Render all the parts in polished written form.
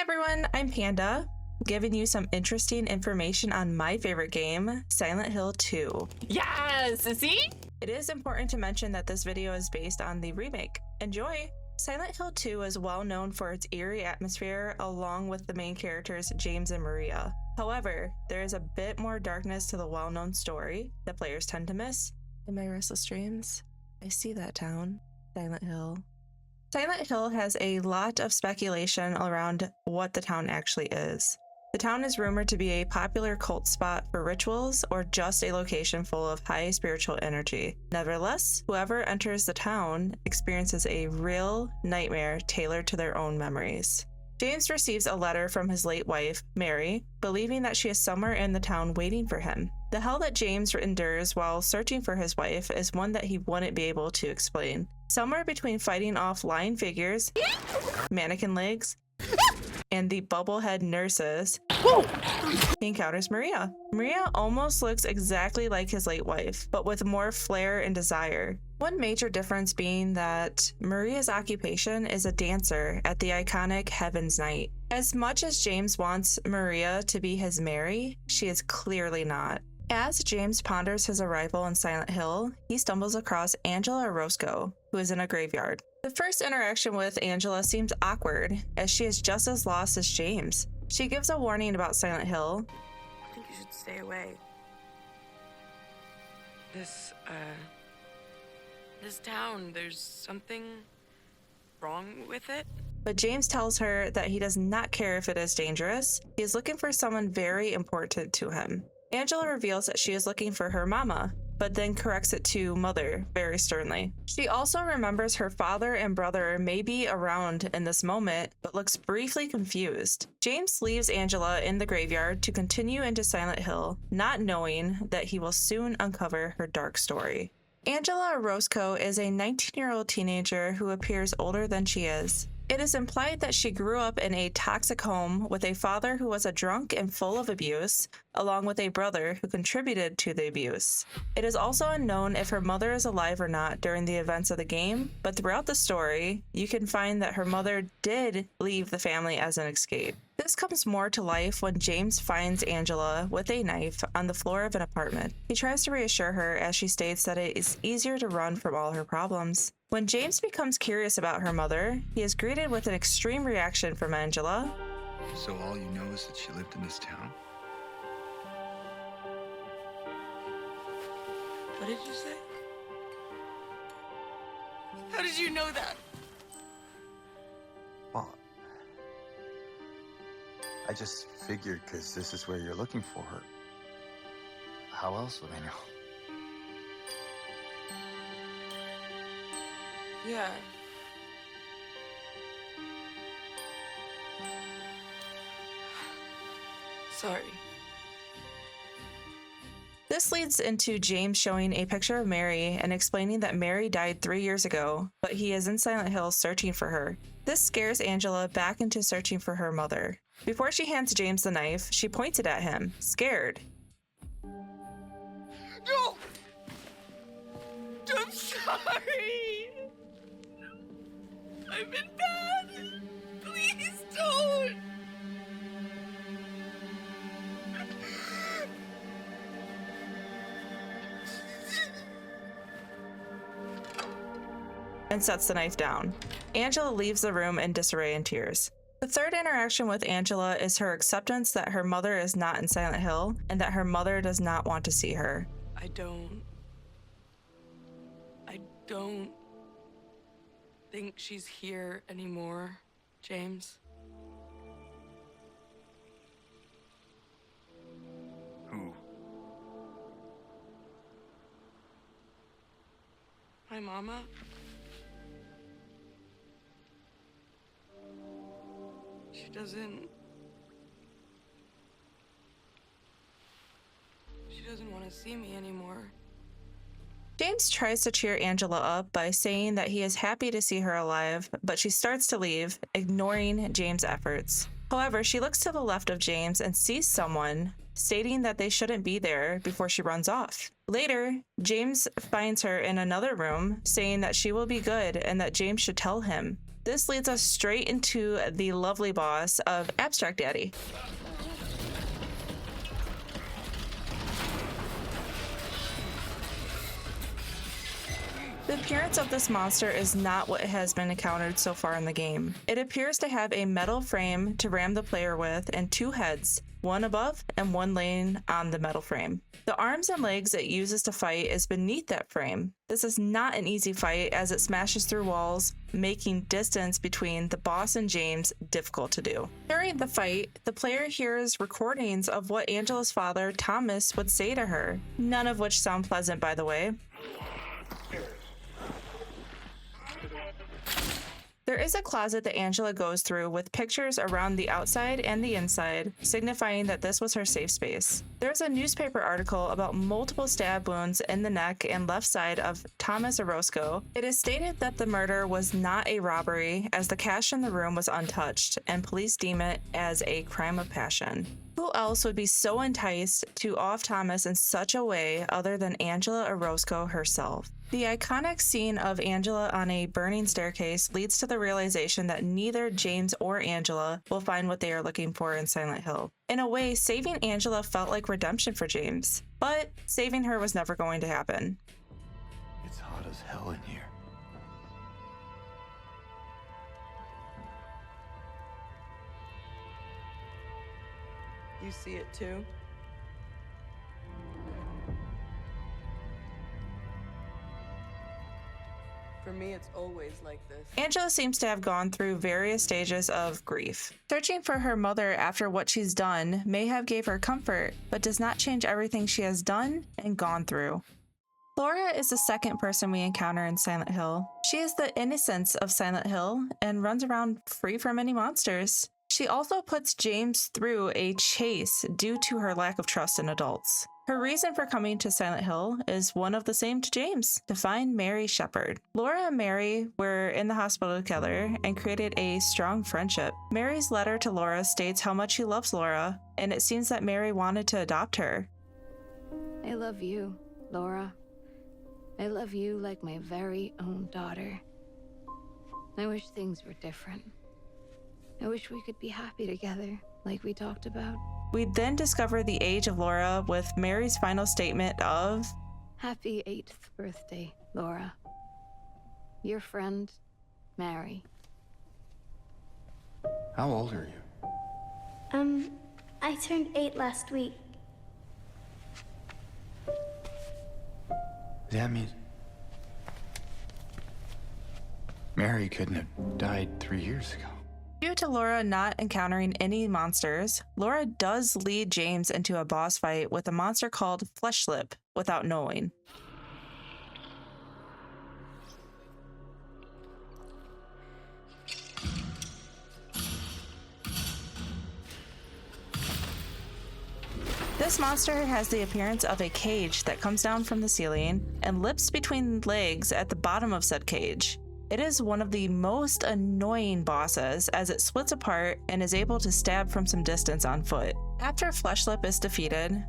Everyone, I'm Panda, giving you some interesting information on my favorite game, Silent Hill 2. Yes! See? It is important to mention that this video is based on the remake. Enjoy! Silent Hill 2 is well known for its eerie atmosphere along with the main characters James and Maria. However, there is a bit more darkness to the well-known story that players tend to miss. In my restless dreams, I see that town, Silent Hill. Silent Hill has a lot of speculation around what the town actually is. The town is rumored to be a popular cult spot for rituals or just a location full of high spiritual energy. Nevertheless, whoever enters the town experiences a real nightmare tailored to their own memories. James receives a letter from his late wife, Mary, believing that she is somewhere in the town waiting for him. The hell that James endures while searching for his wife is one that he wouldn't be able to explain. Somewhere between fighting off lying figures, mannequin legs, and the bubblehead nurses, he encounters Maria. Maria almost looks exactly like his late wife, but with more flair and desire. One major difference being that Maria's occupation is a dancer at the iconic Heaven's Night. As much as James wants Maria to be his Mary, she is clearly not. As James ponders his arrival in Silent Hill, he stumbles across Angela Roscoe, who is in a graveyard. The first interaction with Angela seems awkward, as she is just as lost as James. She gives a warning about Silent Hill. I think you should stay away. This town, there's something wrong with it? But James tells her that he does not care if it is dangerous. He is looking for someone very important to him. Angela reveals that she is looking for her mama, but then corrects it to mother very sternly. She also remembers her father and brother may be around in this moment, but looks briefly confused. James leaves Angela in the graveyard to continue into Silent Hill, not knowing that he will soon uncover her dark story. Angela Roscoe is a 19-year-old teenager who appears older than she is. It is implied that she grew up in a toxic home with a father who was a drunk and full of abuse, along with a brother who contributed to the abuse. It is also unknown if her mother is alive or not during the events of the game, but throughout the story, you can find that her mother did leave the family as an escape. This comes more to life when James finds Angela with a knife on the floor of an apartment. He tries to reassure her as she states that it is easier to run from all her problems. When James becomes curious about her mother, he is greeted with an extreme reaction from Angela. So all you know is that she lived in this town? What did you say? How did you know that? Well, I just figured because this is where you're looking for her. How else would I know? Yeah. Sorry. This leads into James showing a picture of Mary and explaining that Mary died 3 years ago, but he is in Silent Hill searching for her. This scares Angela back into searching for her mother. Before she hands James the knife, she points it at him, scared. No! I'm sorry! I've been bad! Please don't! And sets the knife down. Angela leaves the room in disarray and tears. The third interaction with Angela is her acceptance that her mother is not in Silent Hill and that her mother does not want to see her. I don't think she's here anymore, James. Who? My mama? She doesn't want to see me anymore. James tries to cheer Angela up by saying that he is happy to see her alive, but she starts to leave, ignoring James' efforts. However, she looks to the left of James and sees someone, stating that they shouldn't be there before she runs off. Later, James finds her in another room, saying that she will be good and that James should tell him. This leads us straight into the lovely boss of Abstract Daddy. The appearance of this monster is not what has been encountered so far in the game. It appears to have a metal frame to ram the player with and two heads, one above and one laying on the metal frame. The arms and legs it uses to fight is beneath that frame. This is not an easy fight as it smashes through walls, making distance between the boss and James difficult to do. During the fight, the player hears recordings of what Angela's father, Thomas, would say to her, none of which sound pleasant, by the way. There is a closet that Angela goes through with pictures around the outside and the inside, signifying that this was her safe space. There's a newspaper article about multiple stab wounds in the neck and left side of Thomas Orozco. It is stated that the murder was not a robbery, as the cash in the room was untouched, and police deem it as a crime of passion. Who else would be so enticed to off Thomas in such a way other than Angela Orozco herself? The iconic scene of Angela on a burning staircase leads to the realization that neither James or Angela will find what they are looking for in Silent Hill. In a way, saving Angela felt like redemption for James, but saving her was never going to happen. It's hot as hell in here. You see it too? For me, it's always like this. Angela seems to have gone through various stages of grief. Searching for her mother after what she's done may have gave her comfort, but does not change everything she has done and gone through. Laura is the second person we encounter in Silent Hill. She is the innocence of Silent Hill and runs around free from any monsters. She also puts James through a chase due to her lack of trust in adults. Her reason for coming to Silent Hill is one of the same to James, to find Mary Shepard. Laura and Mary were in the hospital together and created a strong friendship. Mary's letter to Laura states how much she loves Laura, and it seems that Mary wanted to adopt her. I love you, Laura. I love you like my very own daughter. I wish things were different. I wish we could be happy together, like we talked about. We then discover the age of Laura with Mary's final statement of, Happy 8th birthday, Laura. Your friend, Mary. How old are you? I turned 8 last week. That means Mary couldn't have died 3 years ago. Due to Laura not encountering any monsters, Laura does lead James into a boss fight with a monster called Fleshlip without knowing. This monster has the appearance of a cage that comes down from the ceiling and lips between legs at the bottom of said cage. It is one of the most annoying bosses as it splits apart and is able to stab from some distance on foot. After Fleshlip is defeated,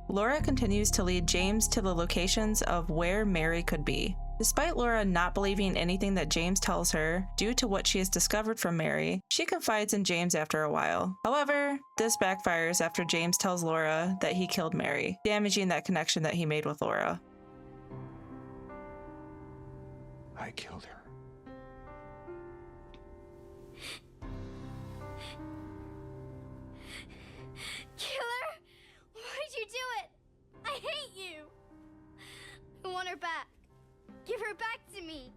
Laura continues to lead James to the locations of where Mary could be. Despite Laura not believing anything that James tells her, due to what she has discovered from Mary, she confides in James after a while. However, this backfires after James tells Laura that he killed Mary, damaging that connection that he made with Laura. I killed her. Killer? Why'd you do it? I hate you! I want her back. Give her back to me.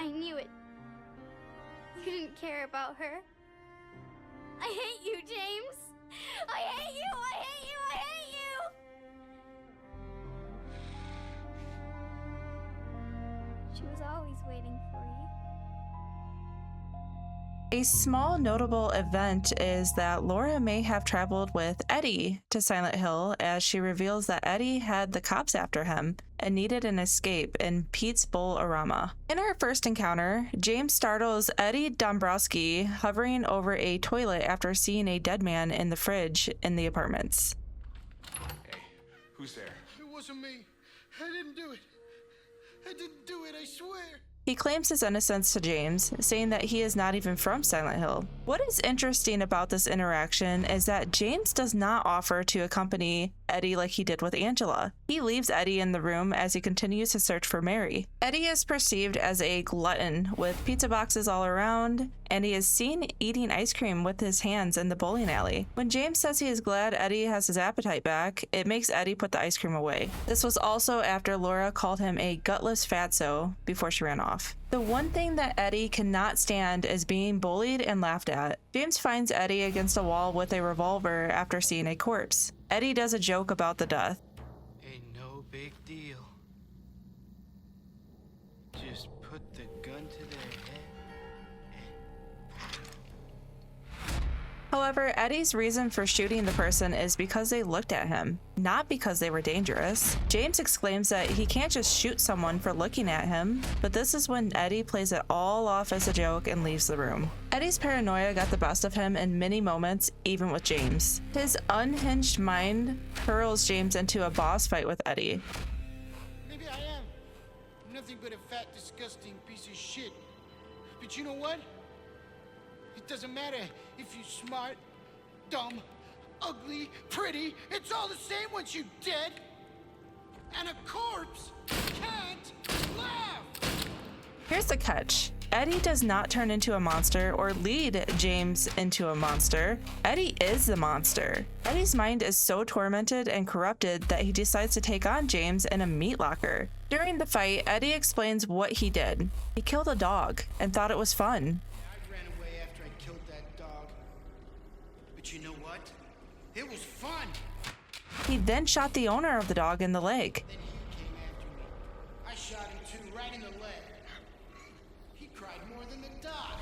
I knew it. You didn't care about her. I hate you, James! I hate you! I hate you! I hate you! She was always waiting for you. A small notable event is that Laura may have traveled with Eddie to Silent Hill, as she reveals that Eddie had the cops after him and needed an escape in Pete's Bowl-O-Rama. In our first encounter, James startles Eddie Dombrowski hovering over a toilet after seeing a dead man in the fridge in the apartments. Hey, who's there? It wasn't me. I didn't do it. I didn't do it, I swear. He claims his innocence to James, saying that he is not even from Silent Hill. What is interesting about this interaction is that James does not offer to accompany Eddie like he did with Angela. He leaves Eddie in the room as he continues to search for Mary. Eddie is perceived as a glutton with pizza boxes all around, and he is seen eating ice cream with his hands in the bowling alley. When James says he is glad Eddie has his appetite back, it makes Eddie put the ice cream away. This was also after Laura called him a gutless fatso before she ran off. The one thing that Eddie cannot stand is being bullied and laughed at. James finds Eddie against a wall with a revolver after seeing a corpse. Eddie does a joke about the death. Ain't no big deal. Just put the gun to their head. However, Eddie's reason for shooting the person is because they looked at him, not because they were dangerous. James exclaims that he can't just shoot someone for looking at him, but this is when Eddie plays it all off as a joke and leaves the room. Eddie's paranoia got the best of him in many moments, even with James. His unhinged mind hurls James into a boss fight with Eddie. Maybe I am. Nothing but a fat, disgusting piece of shit. But you know what? It doesn't matter if you're smart, dumb, ugly, pretty. It's all the same once you're dead. And a corpse can't laugh. Here's the catch. Eddie does not turn into a monster or lead James into a monster. Eddie is the monster. Eddie's mind is so tormented and corrupted that he decides to take on James in a meat locker. During the fight, Eddie explains what he did. He killed a dog and thought it was fun. I ran away after I killed that dog. But you know what? It was fun. He then shot the owner of the dog in the leg. Then he came after me. I shot him too, right in the leg. He cried more than the dog.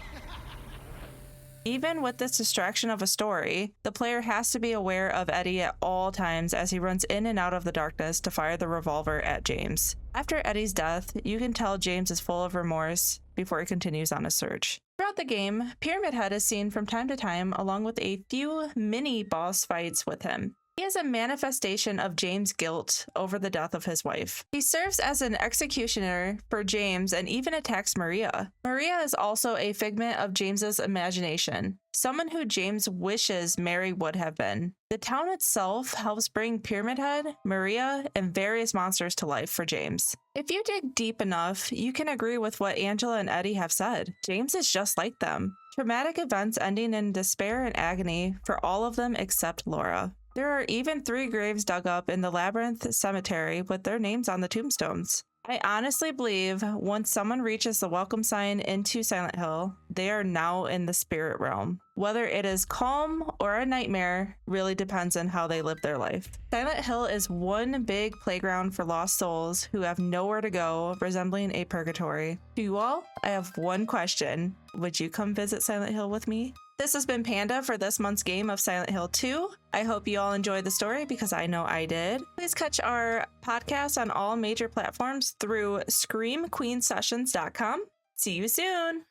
Even with this distraction of a story, the player has to be aware of Eddie at all times as he runs in and out of the darkness to fire the revolver at James. After Eddie's death, you can tell James is full of remorse before he continues on his search. Throughout the game, Pyramid Head is seen from time to time along with a few mini boss fights with him. He is a manifestation of James' guilt over the death of his wife. He serves as an executioner for James and even attacks Maria. Maria is also a figment of James's imagination, someone who James wishes Mary would have been. The town itself helps bring Pyramid Head, Maria, and various monsters to life for James. If you dig deep enough, you can agree with what Angela and Eddie have said. James is just like them. Traumatic events ending in despair and agony for all of them except Laura. There are even 3 graves dug up in the Labyrinth Cemetery with their names on the tombstones. I honestly believe once someone reaches the welcome sign into Silent Hill, they are now in the spirit realm. Whether it is calm or a nightmare really depends on how they live their life. Silent Hill is one big playground for lost souls who have nowhere to go, resembling a purgatory. To you all, I have one question. Would you come visit Silent Hill with me? This has been Panda for this month's game of Silent Hill 2. I hope you all enjoyed the story because I know I did. Please catch our podcast on all major platforms through screamqueensessions.com. See you soon!